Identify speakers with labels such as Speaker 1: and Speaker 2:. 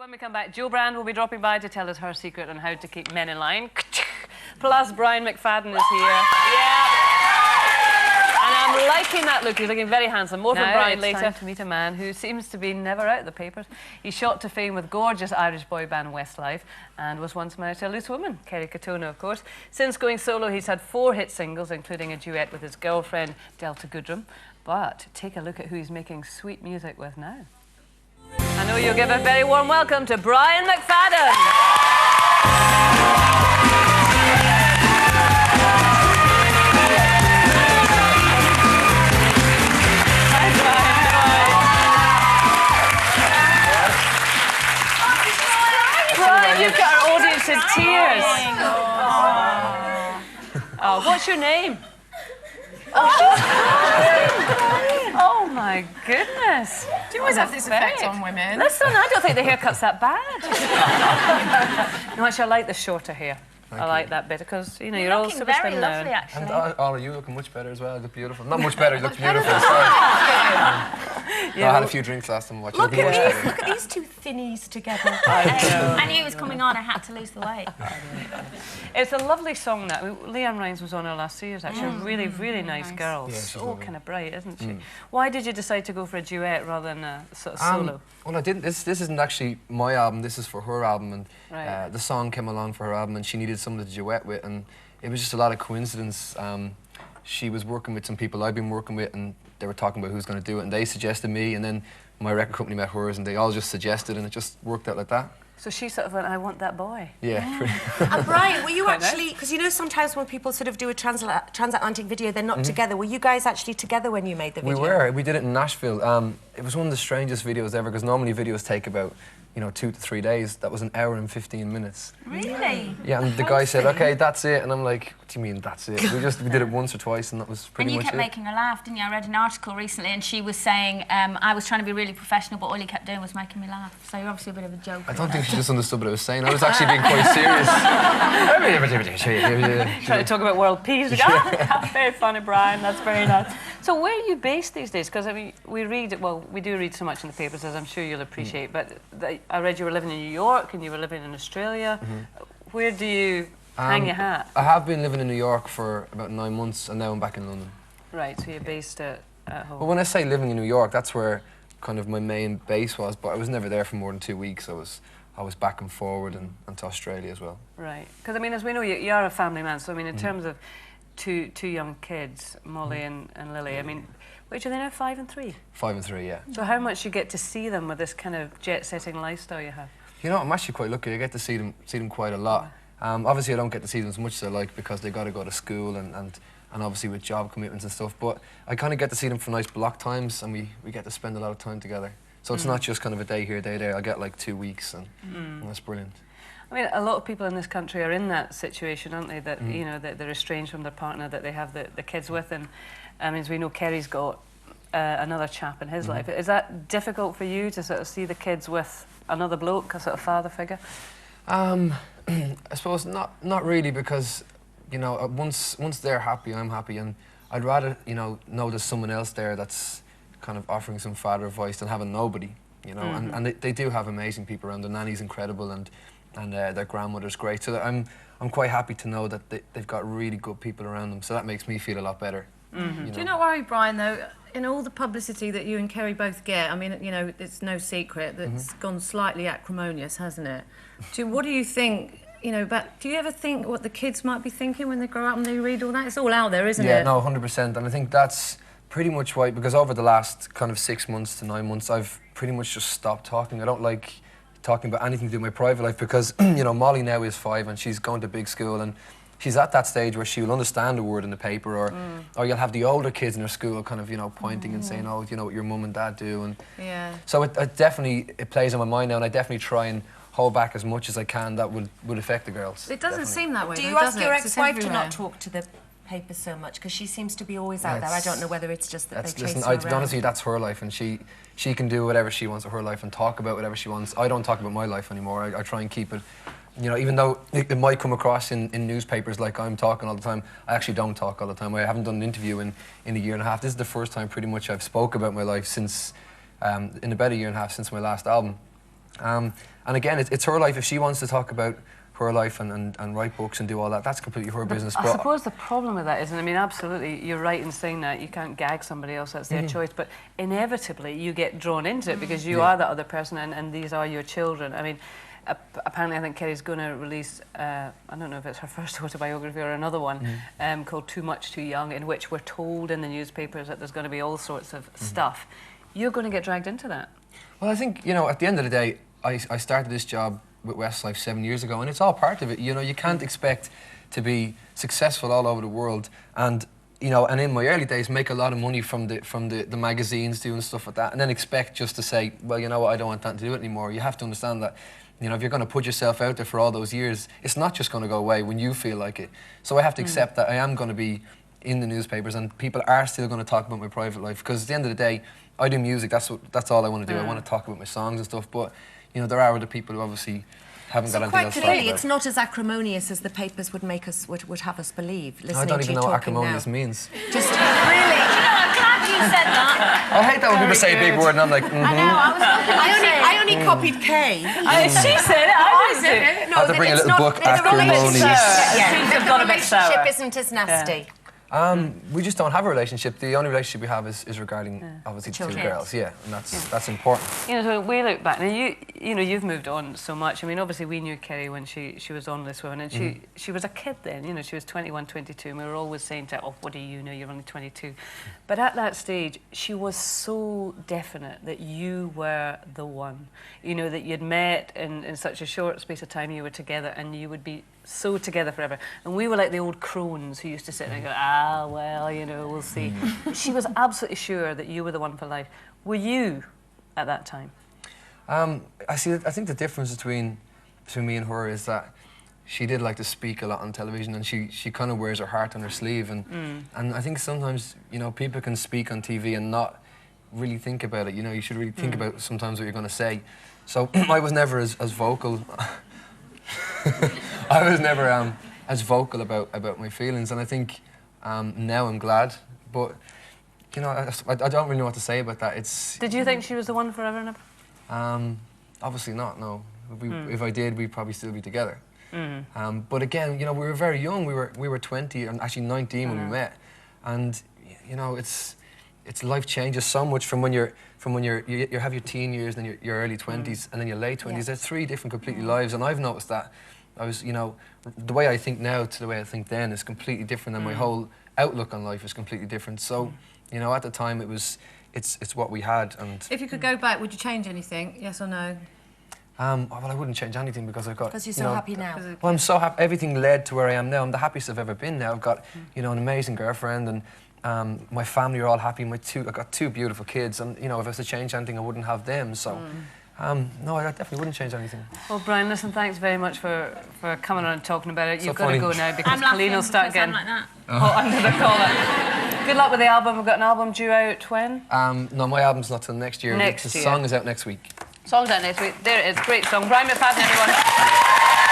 Speaker 1: When we come back, Jill Brand will be dropping by to tell us her secret on how to keep men in line. Plus, Brian McFadden is here. Yeah. And I'm liking that look. He's looking very handsome. More from Brian later. Time to meet a man who seems to be never out of the papers. He shot to fame with gorgeous Irish boy band Westlife and was once married to a loose woman, Kerry Katona, of course. Since going solo, he's had 4 hit singles, including a duet with his girlfriend, Delta Goodrem. But take a look at who he's making sweet music with now. I know you'll give a very warm welcome to Brian McFadden. Hi, Brian. Brian, you've got our audience in tears. Oh, what's your name? Oh my goodness.
Speaker 2: Do you always have this effect on women?
Speaker 1: Listen, I don't think the haircut's that bad. No, actually, I like the shorter hair. I like that bit because, you know, you're all super
Speaker 3: very
Speaker 1: thin
Speaker 3: lovely,
Speaker 1: now.
Speaker 3: actually.
Speaker 4: And all of you looking much better as well. You look beautiful. Not much better, you look beautiful.
Speaker 1: Yeah,
Speaker 4: I had a few drinks last time watching.
Speaker 3: Look at these two thinnies together. I knew it was coming on. I had to lose the weight.
Speaker 1: It's a lovely song, that. Leanne Rhines was on her last year's, actually. A really, really nice girl.
Speaker 4: Yeah,
Speaker 1: so kind of bright, isn't she? Why did you decide to go for a duet rather than a sort of solo?
Speaker 4: Well, I didn't. This isn't actually my album. This is for her album, and the song came along for her album, and she needed someone to duet with, and it was just a lot of coincidence. She was working with some people I've been working with, and they were talking about who's going to do it, and they suggested me, and then my record company met hers, and they all just suggested, and it just worked out like that.
Speaker 1: So she sort of went, I want that boy.
Speaker 4: Yeah.
Speaker 3: And Brian, were you actually, because you know sometimes when people sort of do a transatlantic video, they're not together. Were you guys actually together when you made the video?
Speaker 4: We were. We did it in Nashville. It was one of the strangest videos ever, because normally videos take about, you know, 2 to 3 days. That was 1 hour and 15 minutes.
Speaker 3: Really?
Speaker 4: Yeah, and the guy said, okay, that's it. And I'm like, what do you mean, that's it? We did it once or twice, and that was pretty much it.
Speaker 3: And you kept making her laugh, didn't you? I read an article recently, and she was saying, I was trying to be really professional, but all you kept doing was making me laugh. So you're obviously a bit of a joke.
Speaker 4: I don't think she just understood what I was saying. I was actually being quite serious.
Speaker 1: Trying to talk about world peace. That's very funny, Brian. That's very nice. So where are you based these days? Because I mean, we do read so much in the papers, as I'm sure you'll appreciate. But I read you were living in New York and you were living in Australia. Where do you hang your hat?
Speaker 4: I have been living in New York for about 9 months, and now I'm back in London.
Speaker 1: Right, so you're based at home.
Speaker 4: Well, when I say living in New York, that's where kind of my main base was, but I was never there for more than 2 weeks. I was back and forward and to Australia as well.
Speaker 1: Right, because I mean, as we know, you are a family man, so I mean, in terms of two young kids, Molly and Lily, I mean, which are they now, 5 and 3? 5 and
Speaker 4: 3, yeah.
Speaker 1: So how much you get to see them with this kind of jet-setting lifestyle you have?
Speaker 4: You know, I'm actually quite lucky. I get to see them quite a lot. Obviously, I don't get to see them as much as I like because they got to go to school and obviously with job commitments and stuff. But I kind of get to see them for nice block times, and we get to spend a lot of time together. So it's not just kind of a day here, day there. I get like 2 weeks, and that's brilliant.
Speaker 1: I mean, a lot of people in this country are in that situation, aren't they? That you know, that they're estranged from their partner that they have the kids with, and I mean, as we know, Kerry's got another chap in his life. Is that difficult for you to sort of see the kids with another bloke, a sort of father figure?
Speaker 4: I suppose not really, because you know, once they're happy, I'm happy, and I'd rather, you know there's someone else there that's kind of offering some father advice than having nobody, you know. And they do have amazing people around. The nanny's incredible, and their grandmother's great. So that I'm quite happy to know that they've got really good people around them. So that makes me feel a lot better. You know?
Speaker 2: Do you not worry, Brian, though, in all the publicity that you and Kerry both get, I mean, you know, it's no secret that it's gone slightly acrimonious, hasn't it? What do you think, you know, do you ever think what the kids might be thinking when they grow up and they read all that? It's all out there, isn't it?
Speaker 4: Yeah, no, 100%. And I think that's pretty much why, because over the last kind of 6 months to 9 months, I've pretty much just stopped talking. I don't like talking about anything to do with my private life because, you know, Molly now is 5 and she's going to big school, and she's at that stage where she'll understand a word in the paper, or you'll have the older kids in her school kind of, you know, pointing and saying, oh, you know what your mum and dad do, and so it definitely plays on my mind now, and I definitely try and hold back as much as I can that would affect the girls.
Speaker 2: It doesn't seem that way.
Speaker 3: Do you ask your ex-wife to not talk to the paper so much, because she seems to be always out there? I don't know whether it's just that they chase her around.
Speaker 4: To be honest with you, that's her life, and she can do whatever she wants with her life and talk about whatever she wants. I don't talk about my life anymore. I try and keep it, you know, even though it might come across in newspapers like I'm talking all the time, I actually don't talk all the time. I haven't done an interview in a year and a half. This is the first time pretty much I've spoke about my life since, in about a year and a half since my last album. And And again, it's her life. If she wants to talk about her life and write books and do all that, that's completely her business.
Speaker 1: I suppose the problem with that is, and I mean, absolutely, you're right in saying that. You can't gag somebody else, that's their choice, but inevitably you get drawn into it because you are that other person and these are your children. I mean, apparently I think Kerry's going to release, I don't know if it's her first autobiography or another one, called Too Much Too Young, in which we're told in the newspapers that there's going to be all sorts of stuff. You're going to get dragged into that.
Speaker 4: Well, I think, you know, at the end of the day, I started this job with Westlife 7 years ago, and it's all part of it. You know, you can't expect to be successful all over the world, and you know, and in my early days, make a lot of money from the magazines doing stuff like that, and then expect just to say, well, you know what, I don't want that to do it anymore. You have to understand that, you know, if you're going to put yourself out there for all those years, it's not just going to go away when you feel like it. So I have to accept that I am going to be in the newspapers, and people are still going to talk about my private life, because at the end of the day, I do music. That's all I want to do. I want to talk about my songs and stuff, but you know, there are other people who obviously haven't got anything else to talk about.
Speaker 3: It's not as acrimonious as the papers would make us would have us believe.
Speaker 4: I don't even know what acrimonious means.
Speaker 3: Just really, I'm glad you said that.
Speaker 4: I hate that when people say a big word and I'm like,
Speaker 3: I know. I only copied Kay.
Speaker 1: She said it. I said it.
Speaker 4: I have to bring a little book, acrimonious.
Speaker 3: The relationship isn't as nasty.
Speaker 4: We just don't have a relationship. The only relationship we have is regarding obviously the two girls. Yeah, and that's important.
Speaker 1: You know, so we look back, and you know, you've moved on so much. I mean, obviously we knew Kerry when she was on This Woman, and she was a kid then. You know, she was 21, 22, and we were always saying to her, "Oh, what do you know? You're only 22." But at that stage, she was so definite that you were the one. You know, that you'd met in such a short space of time. You were together, and you would be so together forever. And we were like the old crones who used to sit there and go, ah, well, you know, we'll see. She was absolutely sure that you were the one for life. Were you at that time?
Speaker 4: I think the difference between me and her is that she did like to speak a lot on television, and she kind of wears her heart on her sleeve, and I think sometimes, you know, people can speak on TV and not really think about it. You know, you should really think about sometimes what you're going to say. So I was never as vocal. I was never as vocal about my feelings, and I think now I'm glad. But you know, I don't really know what to say about that.
Speaker 1: Did you think she was the one forever and
Speaker 4: ever? Obviously not. No. If I did, we'd probably still be together. But again, you know, we were very young. We were 20 and actually 19 when we met, and you know, it's life changes so much from when you have your teen years, then your early 20s, and then your late 20s. There's three different completely lives, and I've noticed that. You know, the way I think now to the way I think then is completely different, and my whole outlook on life is completely different. So, you know, at the time it's what we had. And
Speaker 2: if you could go back, would you change anything? Yes or no?
Speaker 4: Well, I wouldn't change anything because I've got.
Speaker 3: Because you're so happy now.
Speaker 4: Well, I'm so happy. Everything led to where I am now. I'm the happiest I've ever been now. I've got, you know, an amazing girlfriend, and my family are all happy. I've got two beautiful kids, and you know, if I was to change anything, I wouldn't have them. So. No, I definitely wouldn't change anything.
Speaker 1: Well, Brian, listen, thanks very much for coming on and talking about it.
Speaker 4: So
Speaker 1: You've
Speaker 4: funny.
Speaker 1: got to go now because Colleen will start getting
Speaker 2: like that.
Speaker 1: hot under the collar. Good luck with the album. We've got an album due out when?
Speaker 4: No, my album's not till next year. The song is out next week.
Speaker 1: Song's out next week. There it is. Great song. Brian McFadden, everyone.